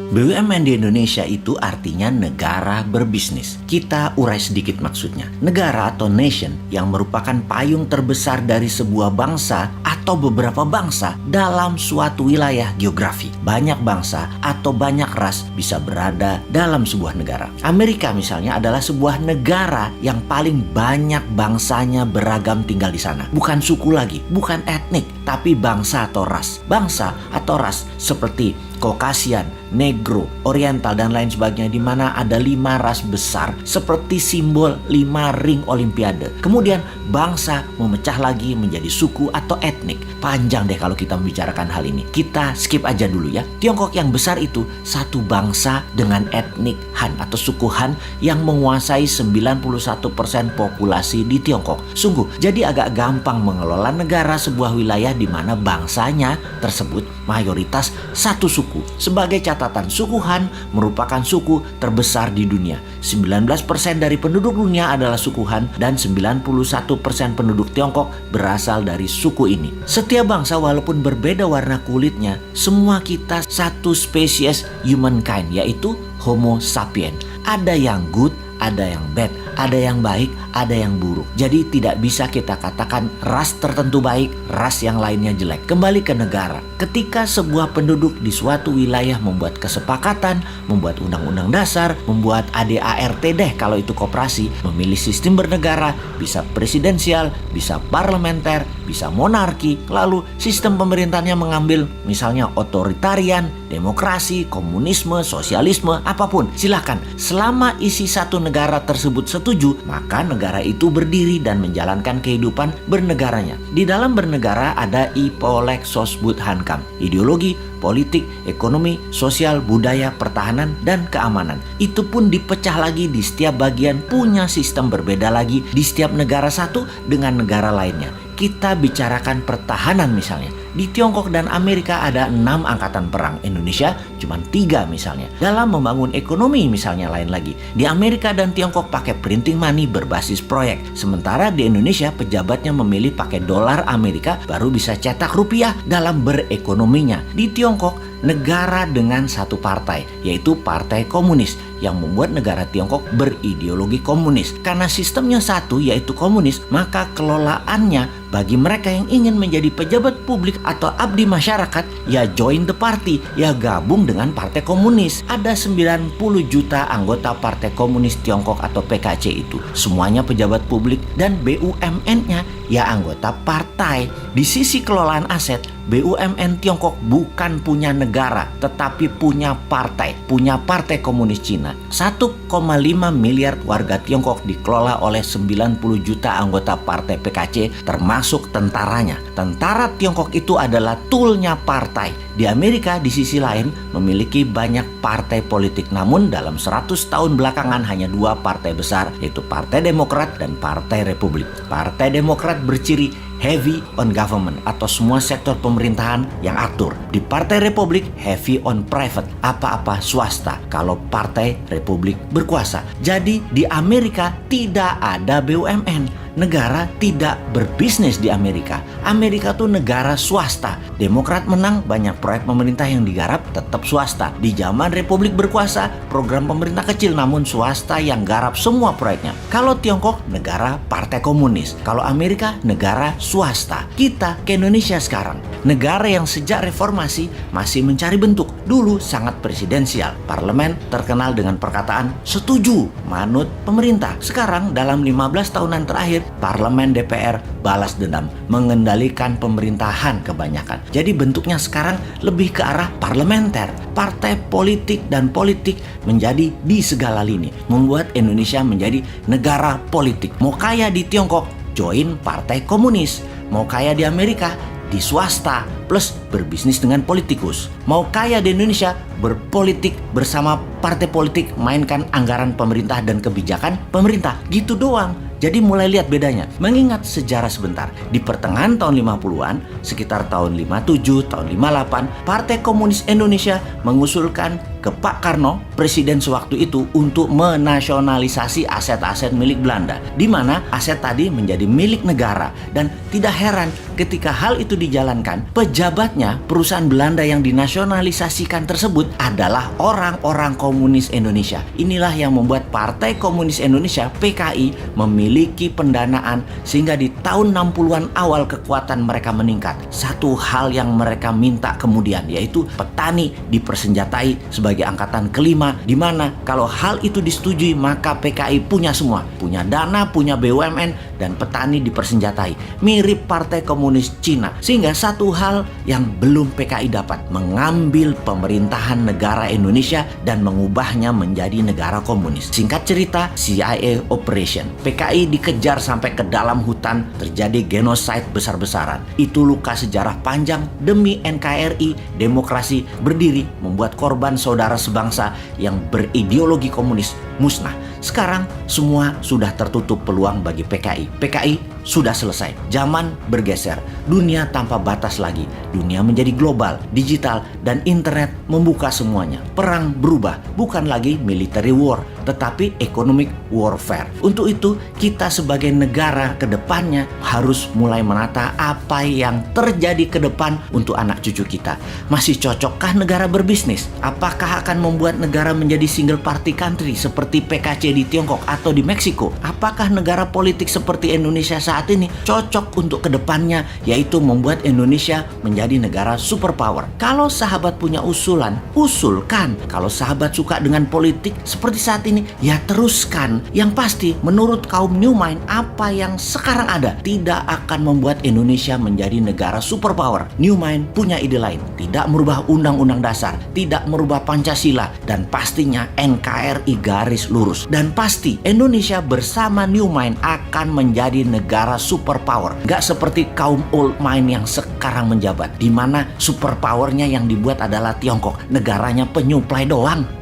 BUMN di Indonesia itu artinya negara berbisnis. Kita urai sedikit maksudnya. Negara atau nation yang merupakan payung terbesar dari sebuah bangsa atau beberapa bangsa dalam suatu wilayah geografi. Banyak bangsa atau banyak ras bisa berada dalam sebuah negara. Amerika misalnya adalah sebuah negara yang paling banyak bangsanya beragam tinggal di sana. Bukan suku lagi, bukan etnik, tapi bangsa atau ras. Bangsa atau ras seperti Caucasian, Negro, Oriental, dan lain sebagainya, di mana ada 5 ras besar seperti simbol 5 ring Olimpiade. Kemudian bangsa memecah lagi menjadi suku atau etnik. Panjang deh kalau kita membicarakan hal ini. Kita skip aja dulu ya. Tiongkok yang besar itu satu bangsa dengan etnik Han atau suku Han yang menguasai 91% populasi di Tiongkok. Sungguh, jadi agak gampang mengelola negara sebuah wilayah di mana bangsanya tersebut mayoritas satu suku. Sebagai catatan, suku Han merupakan suku terbesar di dunia. 19% dari penduduk dunia adalah suku Han dan 91% penduduk Tiongkok berasal dari suku ini. Setiap bangsa walaupun berbeda warna kulitnya, semua kita satu spesies humankind, yaitu Homo sapiens. Ada yang good, ada yang bad, ada yang baik, ada yang buruk. Jadi tidak bisa kita katakan ras tertentu baik, ras yang lainnya jelek. Kembali ke negara. Ketika sebuah penduduk di suatu wilayah membuat kesepakatan, membuat undang-undang dasar, membuat ADART deh kalau itu koperasi, memilih sistem bernegara, bisa presidensial, bisa parlementer, bisa monarki, lalu sistem pemerintahnya mengambil misalnya otoritarian, demokrasi, komunisme, sosialisme, apapun. Silakan. Selama isi satu negara tersebut setuju, maka negara itu berdiri dan menjalankan kehidupan bernegaranya. Di dalam bernegara ada Ipolek Sosbud Hankam, ideologi, politik, ekonomi, sosial, budaya, pertahanan, dan keamanan. Itu pun dipecah lagi di setiap bagian, punya sistem berbeda lagi di setiap negara satu dengan negara lainnya. Kita bicarakan pertahanan misalnya. Di Tiongkok dan Amerika ada 6 angkatan perang. Indonesia cuma 3 misalnya. Dalam membangun ekonomi misalnya lain lagi. Di Amerika dan Tiongkok pakai printing money berbasis proyek. Sementara di Indonesia pejabatnya memilih pakai dolar Amerika baru bisa cetak rupiah dalam berekonominya. Di Tiongkok negara dengan satu partai, yaitu Partai Komunis, yang membuat negara Tiongkok berideologi komunis. Karena sistemnya satu, yaitu komunis, maka kelolaannya bagi mereka yang ingin menjadi pejabat publik atau abdi masyarakat, ya join the party, ya gabung dengan Partai Komunis. Ada 90 juta anggota Partai Komunis Tiongkok atau PKC itu. Semuanya pejabat publik dan BUMN-nya ya anggota partai. Di sisi kelolaan aset, BUMN Tiongkok bukan punya negara, tetapi punya partai Partai Komunis Cina. 1,5 miliar warga Tiongkok dikelola oleh 90 juta anggota partai PKC, termasuk tentaranya. Tentara Tiongkok itu adalah toolnya partai. Di Amerika di sisi lain memiliki banyak partai politik, namun dalam 100 tahun belakangan hanya 2 partai besar, yaitu Partai Demokrat dan Partai Republik. Partai Demokrat berciri heavy on government atau semua sektor pemerintahan yang atur. Di Partai Republik heavy on private, apa-apa swasta kalau Partai Republik berkuasa. Jadi di Amerika tidak ada BUMN. Negara tidak berbisnis di Amerika. Amerika tuh negara swasta. Demokrat menang, banyak proyek pemerintah yang digarap tetap swasta. Di zaman Republik berkuasa, program pemerintah kecil namun swasta yang garap semua proyeknya. Kalau Tiongkok, negara Partai Komunis. Kalau Amerika, negara swasta. Kita ke Indonesia sekarang, negara yang sejak reformasi masih mencari bentuk. Dulu sangat presidensial. Parlemen terkenal dengan perkataan setuju, manut pemerintah. Sekarang dalam 15 tahunan terakhir, Parlemen DPR balas dendam, mengendalikan pemerintahan kebanyakan. Jadi bentuknya sekarang lebih ke arah parlementer. Partai politik dan politik menjadi di segala lini, membuat Indonesia menjadi negara politik. Mau kaya di Tiongkok, join Partai Komunis. Mau kaya di Amerika, di swasta plus berbisnis dengan politikus. Mau kaya di Indonesia, berpolitik bersama partai politik, mainkan anggaran pemerintah dan kebijakan pemerintah. Gitu doang. Jadi mulai lihat bedanya. Mengingat sejarah sebentar, di pertengahan tahun 50-an, sekitar tahun 57, tahun 58, Partai Komunis Indonesia mengusulkan ke Pak Karno, presiden sewaktu itu, untuk menasionalisasi aset-aset milik Belanda, di mana aset tadi menjadi milik negara. Dan tidak heran ketika hal itu dijalankan, pejabatnya perusahaan Belanda yang dinasionalisasikan tersebut adalah orang-orang komunis Indonesia. Inilah yang membuat Partai Komunis Indonesia PKI memiliki pendanaan sehingga di tahun 60-an awal kekuatan mereka meningkat. Satu hal yang mereka minta kemudian yaitu petani dipersenjatai sebagai angkatan kelima, di mana kalau hal itu disetujui maka PKI punya semua, punya dana, punya BUMN, dan petani dipersenjatai. Mirip Partai Komunis Cina. Sehingga satu hal yang belum PKI dapat, mengambil pemerintahan negara Indonesia dan mengubahnya menjadi negara komunis. Singkat cerita, CIA Operation. PKI dikejar sampai ke dalam hutan, terjadi genosida besar-besaran. Itu luka sejarah panjang demi NKRI, demokrasi berdiri, membuat korban saudara sebangsa yang berideologi komunis musnah. Sekarang semua sudah tertutup peluang bagi PKI. PKI sudah selesai. Zaman bergeser. Dunia tanpa batas lagi. Dunia menjadi global, digital, dan internet membuka semuanya. Perang berubah. Bukan lagi military war, tetapi economic warfare. Untuk itu, kita sebagai negara ke depannya harus mulai menata apa yang terjadi ke depan untuk anak cucu kita. Masih cocokkah negara berbisnis? Apakah akan membuat negara menjadi single party country seperti PKC di Tiongkok atau di Meksiko? Apakah negara politik seperti Indonesia saat ini cocok untuk kedepannya, yaitu membuat Indonesia menjadi negara superpower? Kalau sahabat punya usulan, usulkan. Kalau sahabat suka dengan politik seperti saat ini, ya teruskan. Yang pasti, menurut kaum New Mind, apa yang sekarang ada tidak akan membuat Indonesia menjadi negara superpower. New Mind punya ide lain, tidak merubah undang-undang dasar, tidak merubah Pancasila, dan pastinya NKRI garis lurus. Dan pasti Indonesia bersama New Mind akan menjadi negara superpower. Gak seperti kaum Old Mind yang sekarang menjabat, di mana superpowernya yang dibuat adalah Tiongkok, negaranya penyuplai doang.